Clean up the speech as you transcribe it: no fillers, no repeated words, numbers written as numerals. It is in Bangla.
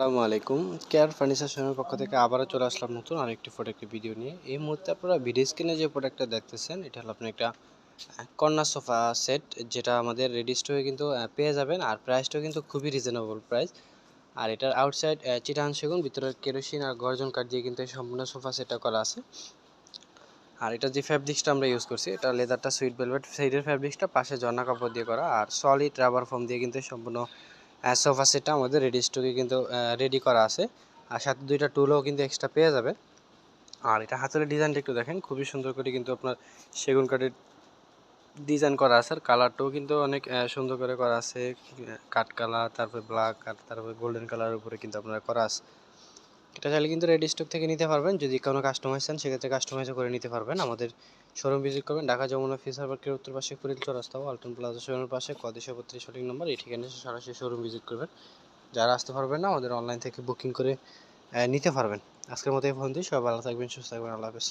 আসসালামু আলাইকুম। কেয়ার ফার্নিচার শোরুমের পক্ষ থেকে আবারও চলে আসলাম নতুন আরেকটি প্রোডাক্টের ভিডিও নিয়ে। এই মুহূর্তে আপনারা ভিডিও স্ক্রিনে যে প্রোডাক্টটা দেখতেছেন এটা হলো আপনার একটা কর্নার সোফা সেট, যেটা আমাদের রেডি স্টোরে কিন্তু পেয়ে যাবেন। আর প্রাইসটাও কিন্তু খুবই রিজনেবল প্রাইস। আর এটার আউটসাইড চিটান সেগুন, ভিতরে কেরোসিন আর গর্জন কাঠ দিয়ে কিন্তু এই সম্পূর্ণ সোফা সেটটা করা আছে। আর এটা যে ফ্যাব্রিক্সটা আমরা ইউজ করছি এটা লেদারটা সুইট ভেলভেট, সাইডের ফ্যাব্রিক্সটা পাশে ঝর্ণা কাপড় দিয়ে করা, আর সলিড রাবার ফোম দিয়ে কিন্তু সম্পূর্ণ সোফা সেটটা আমাদের রেডি স্টকে কিন্তু রেডি করা আছে। আর সাথে দুইটা টুলও কিন্তু এক্সট্রা পেয়ে যাবে। আর এটা হাতের ডিজাইনটা একটু দেখেন, খুবই সুন্দর করে কিন্তু আপনার সেগুন কাঠের ডিজাইন করা আছে। আর কালারটাও কিন্তু অনেক সুন্দর করে করা আছে, কাঠ কালার, তারপরে ব্ল্যাক আর তারপরে গোল্ডেন কালারের উপরে কিন্তু আপনারা করা আছে। এটা চাইলে কিন্তু রেডি স্টক থেকে নিতে পারবেন, যদি কোনো কাস্টমাইজ চান সেক্ষেত্রে কাস্টমাইজও করে নিতে পারবেন। আমাদের শোরুম ভিজিট করবেন ঢাকা যমুনা ফিসার পার্কের উত্তর পাশে কুড়িল চৌরাস্তা আলটন প্লাজা শোরুমের পাশে ক 232 সঠিক নম্বর। এই ঠিকানায় সরাসরি শোরুম ভিজিট করবেন। যারা আসতে পারবেন না আমাদের অনলাইন থেকে বুকিং করে নিতে পারবেন। আজকের মতো এই পর্যন্তই। সবাই ভালো থাকবেন, সুস্থ থাকবেন। আল্লাহ হাফেজ।